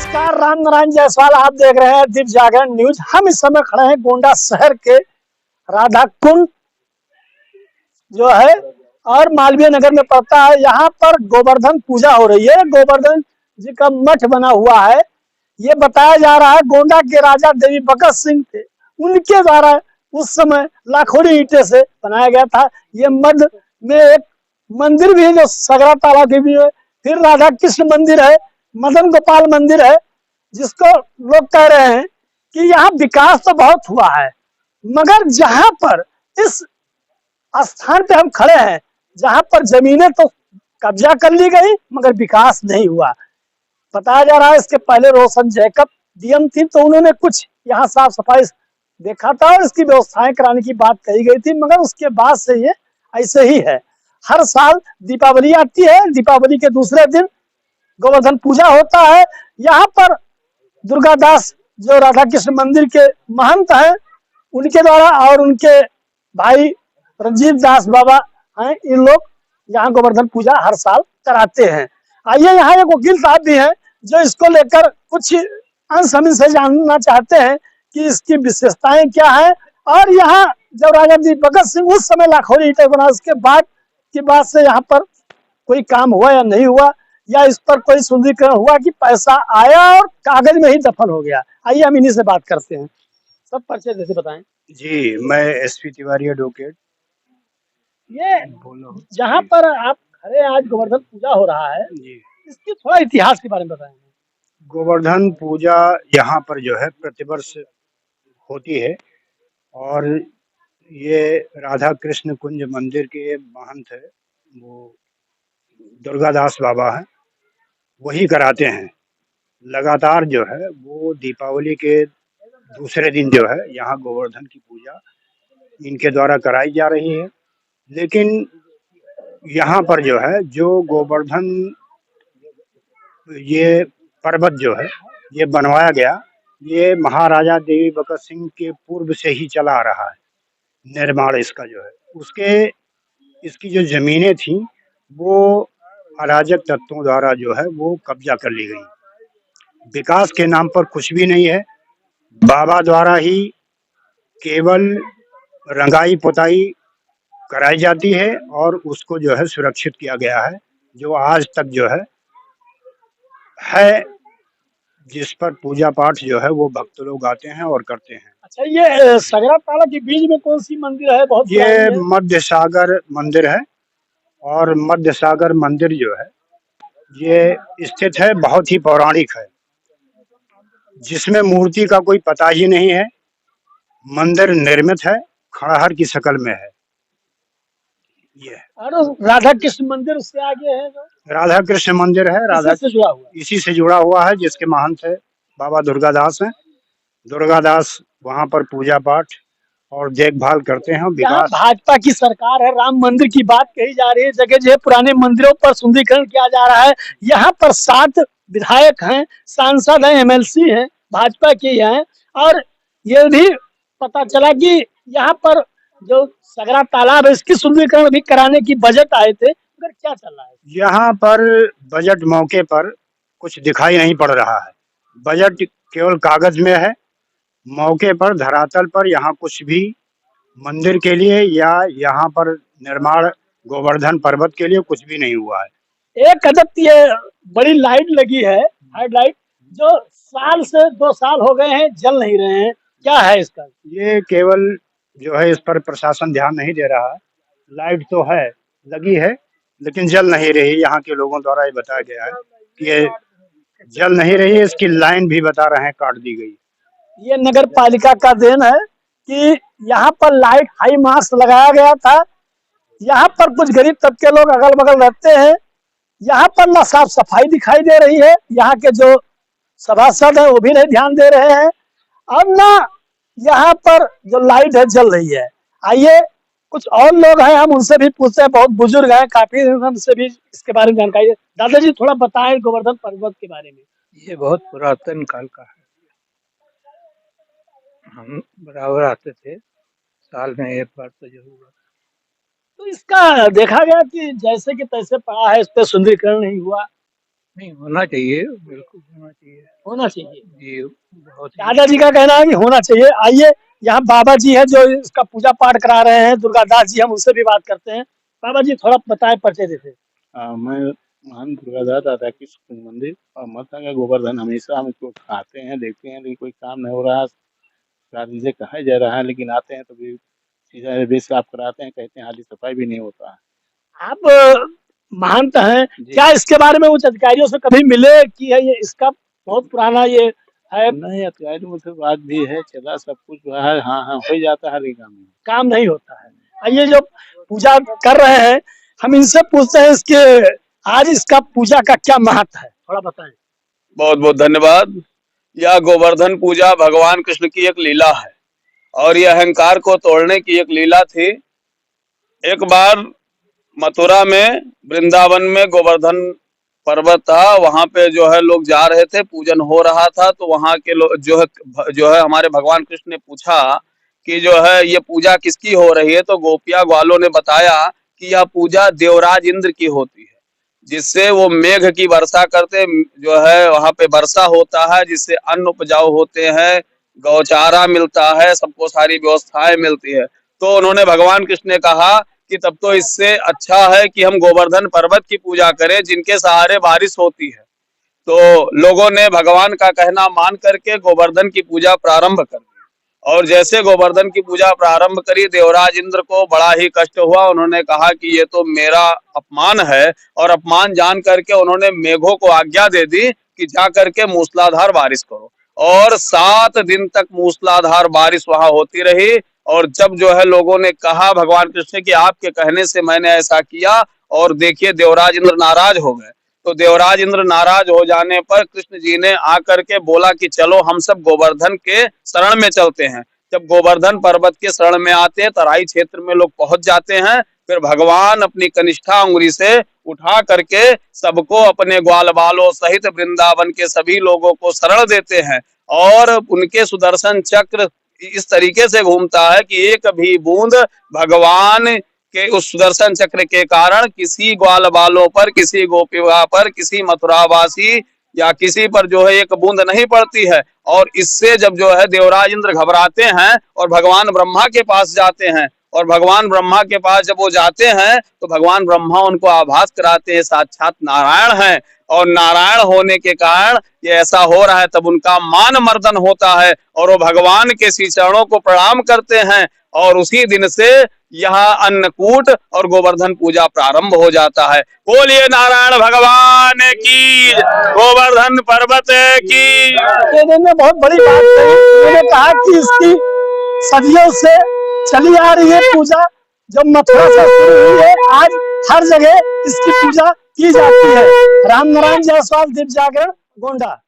नमस्कार, राम नारायण जायसवाल। आप देख रहे हैं दीप जागरण न्यूज। हम इस समय खड़े हैं गोंडा शहर के राधा कुंड जो है और मालवीय नगर में पड़ता है। यहाँ पर गोवर्धन पूजा हो रही है। गोवर्धन जी का मठ बना हुआ है। ये बताया जा रहा है गोंडा के राजा देवी भगत सिंह थे, उनके द्वारा उस समय लाखोरी ईंटे से बनाया गया था। ये मध्य में एक मंदिर भी है जो सगरा ताला की भी है। फिर राधा कृष्ण मंदिर है, मदन गोपाल मंदिर है, जिसको लोग कह रहे हैं कि यहाँ विकास तो बहुत हुआ है, मगर जहां पर इस स्थान पे हम खड़े हैं, जहां पर जमीनें तो कब्जा कर ली गई मगर विकास नहीं हुआ। बताया जा रहा है इसके पहले रोशन जैकब डीएम थी, तो उन्होंने कुछ यहाँ साफ सफाई देखा था और इसकी व्यवस्थाएं कराने की बात कही गई थी, मगर उसके बाद से ये ऐसे ही है। हर साल दीपावली आती है, दीपावली के दूसरे दिन गोवर्धन पूजा होता है। यहाँ पर दुर्गा दास जो राधा कृष्ण मंदिर के महंत हैं, उनके द्वारा और उनके भाई रंजीत दास बाबा हैं, इन लोग यहाँ गोवर्धन पूजा हर साल कराते हैं। आइए, यहाँ एक वकील साहब भी हैं जो इसको लेकर कुछ अंश हम इनसे जानना चाहते हैं कि इसकी विशेषताएं क्या है। और यहाँ जब राजा जी भगत सिंह उस समय लाखोरी ईंटें बना, उसके बाद की बात से यहाँ पर कोई काम हुआ या नहीं हुआ, या इस पर कोई सुंदरीकरण हुआ कि पैसा आया और कागज में ही दफन हो गया। आइए हम इन्हीं से बात करते हैं। सब परिचय जैसे बताएं। जी, मैं एसपी तिवारी एडवोकेट। ये बोलो जहाँ जी। पर आप खड़े हैं, आज गोवर्धन पूजा हो रहा है, जी, इसकी थोड़ा इतिहास के बारे में बताएं। गोवर्धन पूजा यहाँ पर जो है प्रतिवर्ष होती है और ये राधा कृष्ण कुंज मंदिर के महंत है, वो दुर्गादास बाबा हैं, वही कराते हैं। लगातार जो है वो दीपावली के दूसरे दिन जो है यहाँ गोवर्धन की पूजा इनके द्वारा कराई जा रही है। लेकिन यहाँ पर जो है जो गोवर्धन ये पर्वत जो है ये बनवाया गया, ये महाराजा देवी भगत सिंह के पूर्व से ही चला आ रहा है निर्माण इसका जो है। उसके इसकी जो ज़मीनें थीं वो अराजक तत्वों द्वारा जो है वो कब्जा कर ली गई। विकास के नाम पर कुछ भी नहीं है। बाबा द्वारा ही केवल रंगाई पुताई कराई जाती है और उसको जो है सुरक्षित किया गया है, जो आज तक जो है जिस पर पूजा पाठ जो है वो भक्त लोग आते हैं और करते हैं। अच्छा, ये सगरा ताला के बीच में कौन सी मंदिर है, बहुत ये पुरानी है? मध्य सागर मंदिर है और मध्य सागर मंदिर जो है ये स्थित है, बहुत ही पौराणिक है, जिसमें मूर्ति का कोई पता ही नहीं है। मंदिर निर्मित है, खड़हर की शक्ल में है। ये और राधा कृष्ण मंदिर उससे आगे है जो राधा कृष्ण मंदिर है। राधा इसी से जुड़ा हुआ है। इसी से जुड़ा हुआ है, जिसके महंत है बाबा दुर्गादास हैं। दुर्गादास वहाँ पर पूजा पाठ और देखभाल करते हैं। यहाँ विकास भाजपा की सरकार है, राम मंदिर की बात कही जा रही है, जगह जगह पुराने मंदिरों पर सुंदरीकरण किया जा रहा है। यहाँ पर 7 विधायक हैं, सांसद हैं, एमएलसी हैं, भाजपा के हैं। और ये भी पता चला कि यहाँ पर जो सगरा तालाब है, इसकी सुंदरीकरण भी कराने की बजट आए थे, मगर क्या चल रहा है? यहाँ पर बजट मौके पर कुछ दिखाई नहीं पड़ रहा है। बजट केवल कागज में है, मौके पर धरातल पर यहाँ कुछ भी मंदिर के लिए या यहाँ पर निर्माण गोवर्धन पर्वत के लिए कुछ भी नहीं हुआ है। एक अदब ये बड़ी लाइट लगी है, हेडलाइट, जो साल से 2 साल हो गए हैं, जल नहीं रहे हैं। क्या है इसका? ये केवल जो है इस पर प्रशासन ध्यान नहीं दे रहा है। लाइट तो है, लगी है, लेकिन जल नहीं रही। यहाँ के लोगों द्वारा ये बताया गया है कि ये जल नहीं रही है। इसकी लाइन भी बता रहे हैं काट दी गई। ये नगर पालिका का देन है कि यहाँ पर लाइट हाई मास्क लगाया गया था। यहाँ पर कुछ गरीब तबके लोग अगल बगल रहते हैं। यहाँ पर ना साफ सफाई दिखाई दे रही है, यहाँ के जो सभासद है वो भी नहीं ध्यान दे रहे हैं, और ना यहाँ पर जो लाइट है जल रही है। आइए, कुछ और लोग हैं, हम उनसे भी पूछते हैं, बहुत बुजुर्ग हैं काफी, हमसे भी इसके बारे में जानकारी है। दादाजी थोड़ा बताएं गोवर्धन पर्वत के बारे में। ये बहुत पुरातन काल का है। हम बराबर आते थे, साल में एक बार तो जरूर आते। तो इसका देखा गया कि जैसे कि तैसे पड़ा है, इस पे सुंदरीकरण नहीं हुआ। नहीं होना चाहिए, बिल्कुल होना चाहिए। होना चाहिए। जी, बहुत ही दादाजी का कहना है कि होना चाहिए। आइए, यहाँ बाबा जी हैं जो इसका पूजा पाठ करा रहे हैं, दुर्गादास जी, हम उनसे भी बात करते हैं। बाबा जी थोड़ा बताएं परिचय जैसे। मैं महान दुर्गादास राधा कृष्ण मंदिर और माता का गोवर्धन हमेशा हम इसको आते हैं, देखते हैं, लेकिन कोई काम नहीं हो रहा। गांधी से कहा जा रहा है, लेकिन आते हैं तो भी सीधा बेस साफ कराते हैं, कहते हैं हाली सफाई भी नहीं होता है। आप महंत हैं, जी क्या इसके बारे में उच्च अधिकारियों से कभी मिले कि है ये इसका बहुत पुराना ये है, नहीं, अधिकारी मुझसे बात भी है, चला सब कुछ हुआ है, हाँ हाँ हो जाता है, लेकिन काम नहीं। काम नहीं होता है। और ये जो पूजा कर रहे हैं, हम इनसे पूछते हैं इसके आज इसका पूजा का क्या महत्व है, थोड़ा बताएं। बहुत बहुत धन्यवाद। यह गोवर्धन पूजा भगवान कृष्ण की एक लीला है और यह अहंकार को तोड़ने की एक लीला थी। एक बार मथुरा में वृंदावन में गोवर्धन पर्वत था, वहां पे जो है लोग जा रहे थे, पूजन हो रहा था, तो वहां के लोग जो है हमारे भगवान कृष्ण ने पूछा कि जो है ये पूजा किसकी हो रही है, तो गोपिया ग्वालों ने बताया कि यह पूजा देवराज इंद्र की होती है, जिससे वो मेघ की वर्षा करते, जो है वहां पे वर्षा होता है, जिससे अन्न उपजाऊ होते हैं, गौचारा मिलता है, सबको सारी व्यवस्थाएं मिलती है। तो उन्होंने भगवान कृष्ण ने कहा कि तब तो इससे अच्छा है कि हम गोवर्धन पर्वत की पूजा करें, जिनके सहारे बारिश होती है। तो लोगों ने भगवान का कहना मान करके गोवर्धन की पूजा प्रारंभ कर दी। और जैसे गोवर्धन की पूजा प्रारंभ करी, देवराज इंद्र को बड़ा ही कष्ट हुआ। उन्होंने कहा कि ये तो मेरा अपमान है, और अपमान जान करके उन्होंने मेघों को आज्ञा दे दी कि जा करके मूसलाधार बारिश करो। और 7 दिन तक मूसलाधार बारिश वहां होती रही। और जब जो है लोगों ने कहा भगवान कृष्ण कि आपके कहने से मैंने ऐसा किया, और देखिए देवराज इंद्र नाराज हो गए। तो देवराज इंद्र नाराज हो जाने पर कृष्ण जी ने आकर के बोला कि चलो हम सब गोवर्धन के शरण में चलते हैं। जब गोवर्धन पर्वत के शरण में आते हैं, तराई क्षेत्र में लोग पहुंच जाते हैं, फिर भगवान अपनी कनिष्ठा अंगुली से उठा करके सबको अपने ग्वाल बालों सहित वृंदावन के सभी लोगों को शरण देते हैं। और उनके सुदर्शन चक्र इस तरीके से घूमता है कि एक भी बूंद भगवान के उस सुदर्शन चक्र के कारण किसी ग्वाल बालों पर, किसी गोपिका पर, किसी मथुरावासी या किसी पर जो है एक बूंद नहीं पड़ती है। और इससे जब जो है देवराज इंद्र घबराते हैं और भगवान ब्रह्मा के पास जाते हैं, और भगवान ब्रह्मा के पास जब वो जाते हैं तो भगवान ब्रह्मा उनको आभास कराते हैं साक्षात नारायण हैं, और नारायण होने के कारण ये ऐसा हो रहा है। तब उनका मान मर्दन होता है और वो भगवान के श्री चरणों को प्रणाम करते हैं, और उसी दिन से यहाँ अन्नकूट और गोवर्धन पूजा प्रारंभ हो जाता है। बोलिए नारायण भगवान की, गोवर्धन पर्वत की। ने बहुत बड़ी बात कही, उन्होंने कहा कि इसकी सदियों से चली आ रही है पूजा, जब मथुरा से शुरू हुई है, आज हर जगह इसकी पूजा की जाती है। राम नारायण जायसवाल, दीप जागरण, गोंडा।